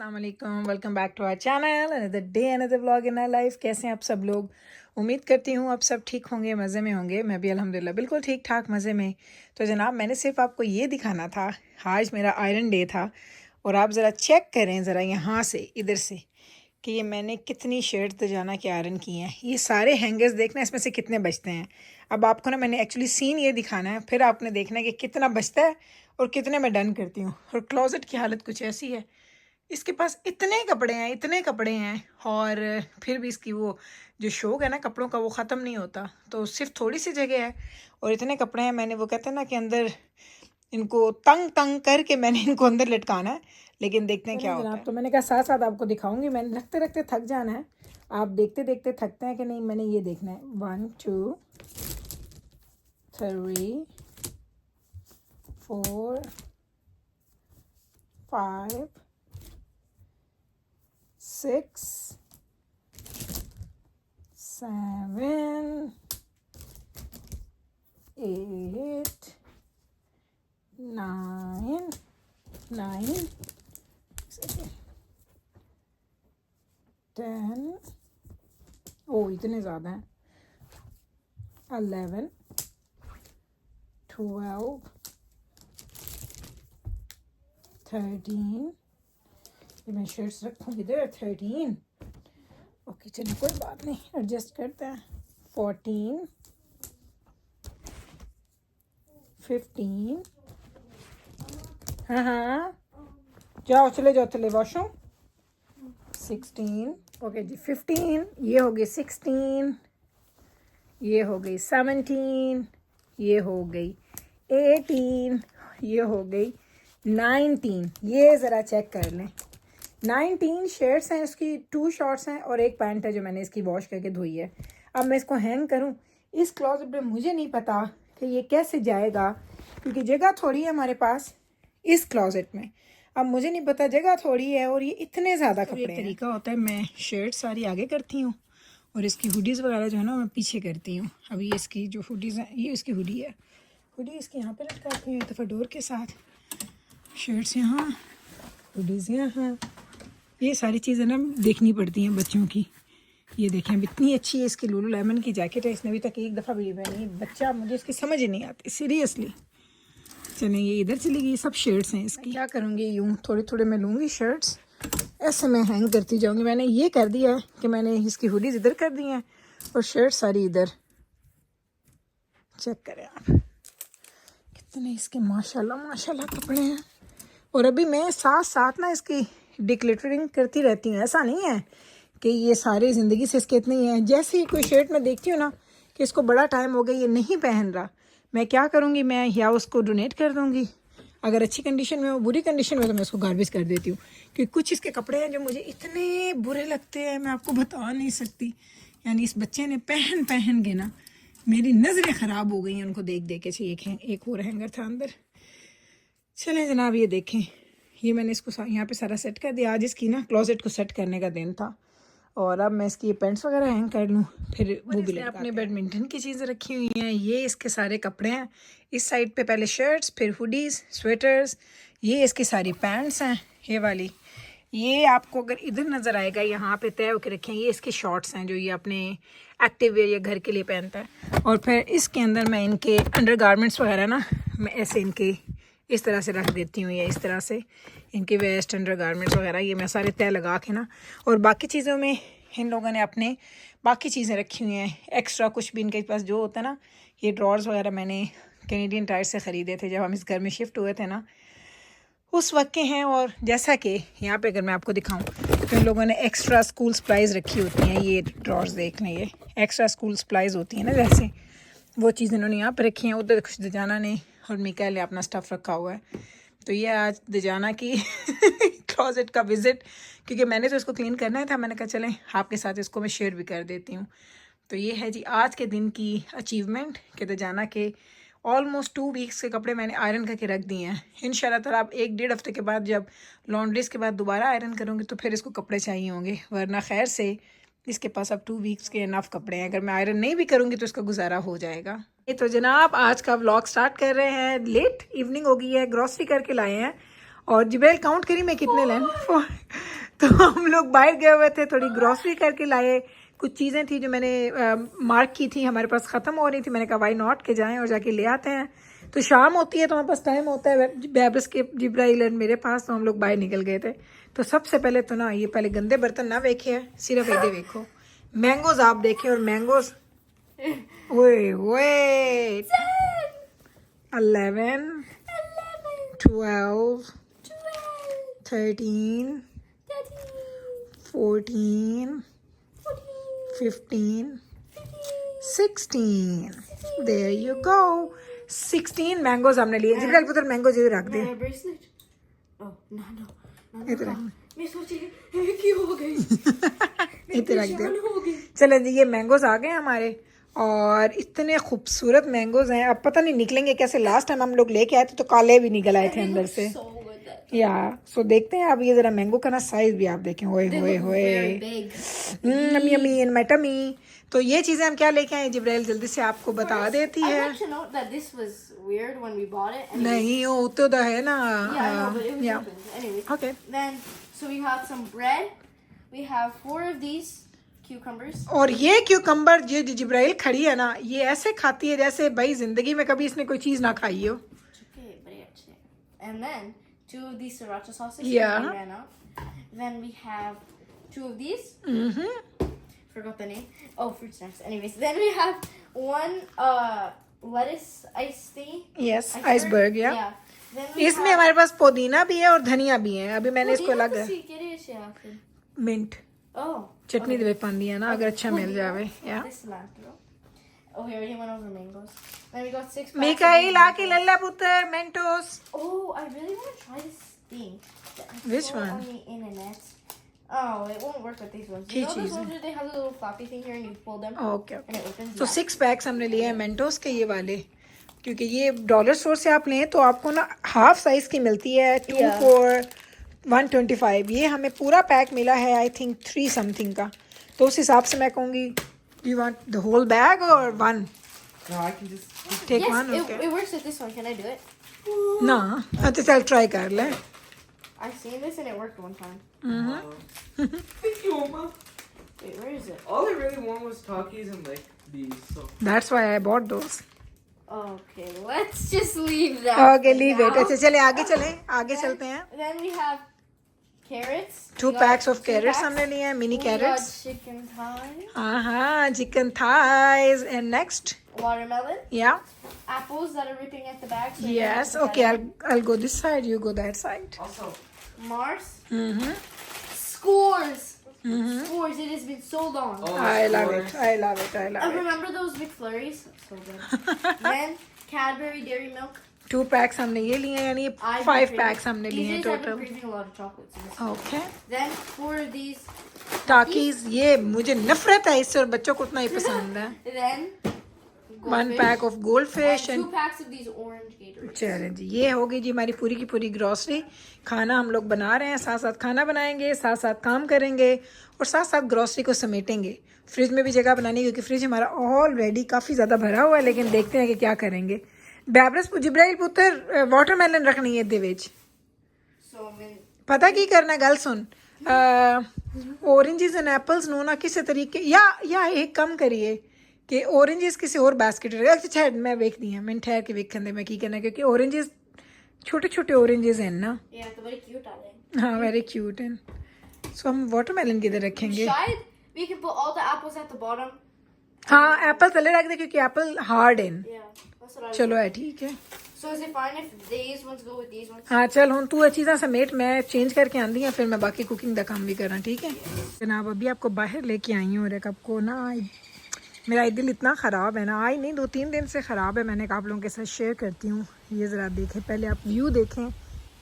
अस्सलाम वालेकुम, welcome back to our channel, another day another vlog in our life. कैसे हैं आप सब लोग? उम्मीद करती हूँ आप सब ठीक होंगे, मज़े में होंगे। मैं भी अल्हम्दुलिल्लाह बिल्कुल ठीक ठाक मज़े में। तो जनाब, मैंने सिर्फ आपको ये दिखाना था, आज मेरा आयरन डे था और आप ज़रा चेक करें ज़रा यहाँ से इधर से कि ये मैंने कितनी शर्ट दजाना के आयरन की हैं। ये सारे हैंगर्स देखना इसमें से कितने बचते हैं। अब आपको ना मैंने एक्चुअली सीन ये दिखाना है, फिर आपने देखना है कि कितना बचता है और कितने मैं डन करती हूँ। और क्लोज़ेट की हालत कुछ ऐसी है, इसके पास इतने कपड़े हैं और फिर भी इसकी वो जो शौक है ना कपड़ों का, वो ख़त्म नहीं होता। तो सिर्फ थोड़ी सी जगह है और इतने कपड़े हैं, मैंने वो कहते हैं ना कि अंदर इनको तंग तंग करके मैंने इनको अंदर लटकाना है, लेकिन देखते हैं क्या होता है। तो मैंने कहा साथ साथ आपको दिखाऊंगी, मैंने रखते रखते थक जाना है, आप देखते देखते थकते हैं कि नहीं, मैंने ये देखना है। 1 2 3 4 5 6 7 8 9 10, ओ इतने ज़्यादा हैं, 11 12 13, ये मैं शर्ट्स रखूँगी इधर। 13, ओके चलिए कोई बात नहीं, एडजस्ट करते हैं। 14 15, हाँ जाओ चले जाओ चले वॉशरूम। 16, ओके जी 15, ये हो गई 16, ये हो गई 17, ये हो गई 18, ये हो गई 19। ये ज़रा चेक कर लें, 19 शर्ट्स हैं इसकी, 2 शॉर्ट्स हैं और एक पैंट है जो मैंने इसकी वॉश करके धोई है। अब मैं इसको हैंग करूं इस क्लॉजेट में, मुझे नहीं पता कि ये कैसे जाएगा क्योंकि जगह थोड़ी है हमारे पास इस क्लॉजेट में। अब मुझे नहीं पता, जगह थोड़ी है और ये इतने ज़्यादा कपड़े हैं। तरीका होता है, मैं शर्ट सारी आगे करती हूँ और इसकी हुडीज़ वगैरह जो है ना मैं पीछे करती हूँ। अभी इसकी जो हुडीज़ हैं, ये इसकी हुडी है, हुडी इसकी यहाँ पे लटकाती हूँ एक दफ़ा डोर के साथ, शर्ट्स यहाँ, हुडीज़ यहाँ। ये सारी चीज़ें ना देखनी पड़ती हैं बच्चों की। ये देखें अब इतनी अच्छी है इसकी लुलु लेमन की जैकेट है, इसने अभी तक एक दफ़ा भी पहनी। बच्चा मुझे इसकी समझ ही नहीं आती सीरियसली। चलें ये इधर चली गई, सब शर्ट्स हैं इसकी। क्या करूँगी, यूँ थोड़े थोड़े मैं लूँगी शर्ट्स, ऐसे मैं हैंग करती जाऊँगी। मैंने ये कर दिया है कि मैंने इसकी हुडीज़ इधर कर दी हैं और शर्ट सारी इधर। चेक करें आप कितने इसके माशाल्लाह माशाल्लाह कपड़े हैं। और अभी मैं साथ साथ ना इसकी डिक्लटरिंग करती रहती हूँ। ऐसा नहीं है कि ये सारी ज़िंदगी से इसके इतने ही हैं। जैसे ही कोई शर्ट मैं देखती हूँ ना कि इसको बड़ा टाइम हो गया ये नहीं पहन रहा, मैं क्या करूँगी, मैं या उसको डोनेट कर दूँगी, अगर अच्छी कंडीशन में हो, बुरी कंडीशन में तो मैं उसको गार्बेज कर देती हूँ। क्योंकि कुछ इसके कपड़े हैं जो मुझे इतने बुरे लगते हैं, मैं आपको बता नहीं सकती। यानी इस बच्चे ने पहन पहन के ना मेरी नज़रें ख़राब हो गई हैं उनको देख देख के। एक और हैंगर था अंदर। चलें जनाब, ये देखें, ये मैंने इसको यहाँ पे सारा सेट कर दिया। आज इसकी ना क्लोजेट को सेट करने का दिन था और अब मैं इसकी पेंट्स वगैरह हैंग कर लूँ, फिर वो भी अपने बैडमिंटन की चीज़ें रखी हुई हैं। ये इसके सारे कपड़े हैं, इस साइड पे पहले शर्ट्स, फिर हुडीज़, स्वेटर्स, ये इसकी सारी पैंट्स हैं। ये वाली, ये आपको अगर इधर नज़र आएगा, यहाँ पे तय होकर रखे हैं, ये इसके शॉर्ट्स हैं जो ये अपने एक्टिव वेयर या घर के लिए पहनता है। और फिर इसके अंदर मैं इनके अंडर गारमेंट्स वगैरह ना मैं ऐसे इनके इस तरह से रख देती हूँ, या इस तरह से इनके वेस्ट अंडर गारमेंट्स वगैरह ये मैं सारे तय लगा के ना। और बाकी चीज़ों में इन लोगों ने अपने बाकी चीज़ें रखी हुई हैं एक्स्ट्रा, कुछ भी इनके पास जो होता है ना। ये ड्रॉर्स वगैरह मैंने कैनेडियन टायर से ख़रीदे थे जब हम इस घर में शिफ्ट हुए थे ना, उस वक्त के हैं। और जैसा कि यहाँ पे अगर मैं आपको दिखाऊं तो इन लोगों ने एक्स्ट्रा स्कूल सप्लाइज़ रखी होती हैं। ये ड्रॉर्स देख लें, ये एक्स्ट्रा स्कूल सप्लाइज़ होती हैं ना, जैसे वो चीज़ इन्होंने यहाँ पे रखी हैं। उधर कुछ दजाना ने और मिका ने अपना स्टफ़ रखा हुआ है। तो ये आज दजाना की क्लोजेट का विज़िट, क्योंकि मैंने तो इसको क्लीन करना ही था, मैंने कहा चलें आपके साथ इसको मैं शेयर भी कर देती हूँ। तो ये है जी आज के दिन की अचीवमेंट कि दजाना के ऑलमोस्ट 2 वीक्स के कपड़े मैंने आयरन करके रख दिए हैं। इंशाल्लाह ताला आप 1-1.5 हफ्ते के बाद जब लॉन्ड्रीज के बाद दोबारा आयरन करूँगी तो फिर इसको कपड़े चाहिए होंगे, वरना खैर से इसके पास अब 2 वीक्स के इनफ कपड़े हैं। अगर मैं आयरन नहीं भी करूँगी तो इसका गुजारा हो जाएगा। तो जनाब आज का व्लॉग स्टार्ट कर रहे हैं। लेट इवनिंग हो गई है, ग्रॉसरी करके लाए हैं और जिब्राइल काउंट करी मैं कितने लें। तो हम लोग बाहर गए हुए थे, थोड़ी ग्रॉसरी करके लाए, कुछ चीज़ें थी जो मैंने मार्क की थी हमारे पास ख़त्म हो रही थी। मैंने कहा वाई नॉट के जाएं और जाके ले आते हैं। तो शाम होती है तो हमारे पास टाइम होता है बैब्रस के, जिब्राइल और मेरे पास, तो हम लोग बाहर निकल गए थे। तो सबसे पहले तो ना ये पहले गंदे बर्तन ना देखे है, सिर्फ ये देखो मैंगोज आप देखें। और मैंगोज ओए ओए 11 12 13 14 15 16 there you go 16 मैंगोज हमने लिए। जिब्राइल पुत्र मैंगोज इधर रख दे, इधर मैं सोची क्यों हो गई इधर रख दे। चले जी ये मैंगोज आ गए हमारे, और इतने खूबसूरत मैंगोज हैं। अब पता नहीं निकलेंगे कैसे। लास्ट टाइम हम लोग लेके आए थे तो काले भी निकल आए थे अंदर से। या सो देखते हैं अब ये जरा मैंगो का ना साइज भी आप देखें। होए होए होए yummy yummy in my tummy. तो ये चीजें हम क्या लेके आए जिब्राइल जल्दी से आपको बता देती है। नहीं वो तो है ना। Okay So we have some bread. We have 4 of these cucumbers. और ये क्यूकम्बर जो जिब्राइल खड़ी है ना, ये ऐसे खाती है जैसे भाई जिंदगी में कभी इसने कोई चीज ना खाई हो। And then 2 of these sriracha sauces. Yeah. We ran out. Then we have 2 of these. Forgot the name. Oh, fruit snacks. Anyways, then we have 1 lettuce iced tea. Yes, iceberg, yeah. Then we इसमें हमारे पास पुदीना भी है और धनिया भी है। अभी मैंने इसको अलग मिंट चटनी दे पानी है ना, अगर अच्छा मिल जावे। या Oh, we already went over mangoes. Then we got 6 packs. Mikail आके लल्ला पुत्र Mentos. Oh, I really want to try this thing. Which one? On the internet. Oh, it won't work with these ones. You know those ones where they have the little floppy thing here and you pull them? Okay. And it opens. तो 6 PACS हमने लिए हैं Mentos के ये वाले, क्योंकि ये dollar store से आप लें तो आपको ना हाफ साइज की मिलती है 2 for 125। ये हमें पूरा पैक मिला है आई थिंक 3 समथिंग का। तो उस हिसाब से मैं कहूँगी you want the whole bag or one? No, I can just take yes, one. Okay. It works with this one. Can I do it? ना अच्छा चल ट्राई कर ले। I've seen this and it worked one time. Thank you, Oma. Wait, where is it? All I really want was Takis and like these. So That's why I bought those. Okay, let's just leave that. Okay, for leave now. it. अच्छा चले आगे चले, आगे चलते हैं। Then we have carrots. 2 We packs got of 2 carrots packs. हमने लिए हैं, mini We carrots. got chicken thighs. हाँ chicken thighs and next Watermelon. yeah Apples that are ripping at the back. So yes okay I'll go this side, you go that side. also, Mars. Mm-hmm. Scores. Scores. It has been so long. oh, I love scores. it, I love it, I I love it. remember those McFlurries. So good. Then Cadbury Dairy Milk. 2 packs हमने ये लिए हैं, यानी 5 packs हमने लिए हैं These days I've been total. craving a lot of chocolates. in this. Okay. Then 4 of these. Takis ये मुझे नफरत है इससे और बच्चों को उतना ही पसंद है। Then 1 pack of goldfish and and 2 packs of these orange Gatorades. चलें जी ये हो गई जी हमारी पूरी की पूरी ग्रॉसरी। खाना हम लोग बना रहे हैं, साथ साथ खाना बनाएंगे, साथ साथ काम करेंगे और साथ साथ ग्रॉसरी को समेटेंगे। फ्रिज में भी जगह बनानी है क्योंकि फ्रिज हमारा ऑलरेडी काफ़ी ज़्यादा भरा हुआ है, लेकिन देखते हैं कि क्या करेंगे। बैब्रस जिब्राइल पुत्र वाटरमेलन रखनी है दे विच So पता की करना है, गल सुन ऑरेंजेस एंड एप्पल्स नो ना किसी तरीके या एक कम करिए कि ऑरेंजेस किसी और बास्केट अच्छा मैं वेख दी मैं ठहर के वेखन दे मैं की करना, क्योंकि ऑरेंजेस छोटे छोटे ऑरेंजेस हैं ना। yeah, तो very cute आ रहे हैं। हाँ वेरी क्यूट हैं। सो हम वाटरमेलन किधर रखेंगे? शायद we can put all the apples at the bottom. हाँ एप्पल तले रख दे क्योंकि एप्पल हार्ड हैं। Yeah, that's what I चलो है ठीक है। So is it fine if these ones go with these ones? हाँ चल हूँ तू अच्छी तरह समेट, मैं चेंज करके आंदी है फिर मैं बाकी कुकिंग का काम भी करा। ठीक है जनाब अभी आपको बाहर लेके आई हूँ और एक आपको ना मेरा दिल इतना ख़राब है ना, आज नहीं 2-3 दिन से ख़राब है। मैंने कहा आप लोगों के साथ शेयर करती हूँ। ये ज़रा देखें, पहले आप व्यू देखें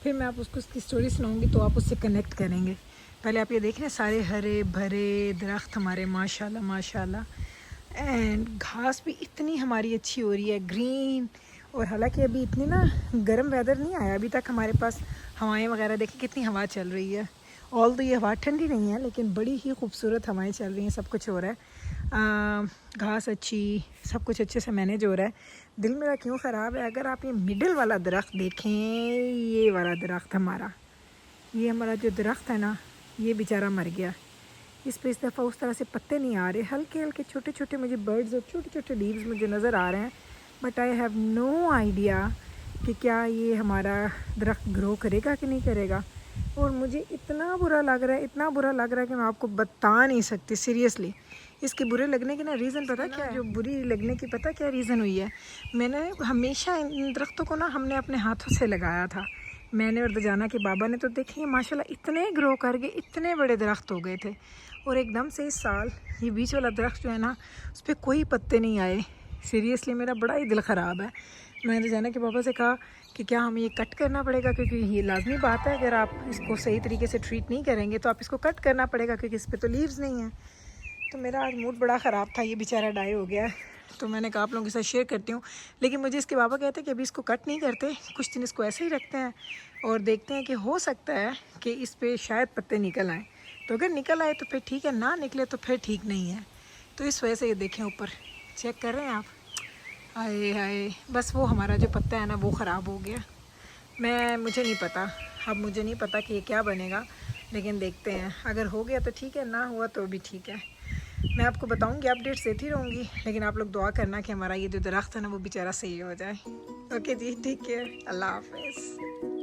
फिर मैं आप उसको उसकी स्टोरी सुनाऊँगी तो आप उससे कनेक्ट करेंगे। पहले आप ये देखें सारे हरे भरे दरख्त हमारे माशाल्लाह माशाल्लाह एंड घास भी इतनी हमारी अच्छी हो रही है ग्रीन। और हालांकि अभी इतनी ना गर्म वेदर नहीं आया अभी तक हमारे पास, हवाएं वगैरह देखें कितनी हवा चल रही है। ऑल तो ये हवा ठंडी नहीं है लेकिन बड़ी ही खूबसूरत हवाएं चल रही हैं, सब कुछ हो रहा है। घास अच्छी, सब कुछ अच्छे से मैनेज हो रहा है। दिल मेरा क्यों ख़राब है, अगर आप ये मिडिल वाला दरख्त देखें, ये वाला दरख्त हमारा, ये हमारा जो दरख्त है ना, ये बेचारा मर गया। इस पे इस दफ़ा उस तरह से पत्ते नहीं आ रहे, हल्के हल्के छोटे छोटे मुझे बर्ड्स और छोटे छोटे लीव्स मुझे नज़र आ रहे हैं, but I have no idea कि क्या ये हमारा दरख्त ग्रो करेगा कि नहीं करेगा। और मुझे इतना बुरा लग रहा है, इतना बुरा लग रहा है कि मैं आपको बता नहीं सकती सीरियसली। इसके बुरे लगने के ना रीज़न पता क्या है, जो बुरी लगने की पता क्या रीज़न हुई है, मैंने हमेशा इन दरख्तों को ना हमने अपने हाथों से लगाया था, मैंने और दजाना के बाबा ने। तो देखिए माशाल्लाह इतने ग्रो कर गए, इतने बड़े दरख्त हो गए थे। और एकदम से इस साल ये बीच वाला दरख्त जो है ना, उस पर कोई पत्ते नहीं आए। सीरियसली मेरा बड़ा ही दिल ख़राब है। मैंने दजाना के पापा से कहा कि क्या हमें ये कट करना पड़ेगा, क्योंकि ये लाजमी बात है, अगर आप इसको सही तरीके से ट्रीट नहीं करेंगे तो आप इसको कट करना पड़ेगा, क्योंकि इस पर तो लीव्स नहीं हैं। तो मेरा आज मूड बड़ा ख़राब था, ये बेचारा डाई हो गया। तो मैंने कहा आप लोगों के साथ शेयर करती हूँ। लेकिन मुझे इसके बाबा कहते हैं कि अभी इसको कट नहीं करते, कुछ दिन इसको ऐसे ही रखते हैं और देखते हैं कि हो सकता है कि इस पर शायद पत्ते निकल आएँ। तो अगर निकल आए तो फिर ठीक है, ना निकले तो फिर ठीक नहीं है। तो इस वजह से ये देखें ऊपर चेक कर रहे हैं आप, हाय हाय, बस वो हमारा जो पत्ता है ना वो ख़राब हो गया। मुझे नहीं पता, अब मुझे नहीं पता कि ये क्या बनेगा, लेकिन देखते हैं, अगर हो गया तो ठीक है, ना हुआ तो भी ठीक है। मैं आपको बताऊंगी, अपडेट्स देती रहूँगी, लेकिन आप लोग दुआ करना कि हमारा ये जो दरख्त है ना वो बेचारा सही हो जाए। ओके जी, ठीक है, अल्लाह हाफ़िज़।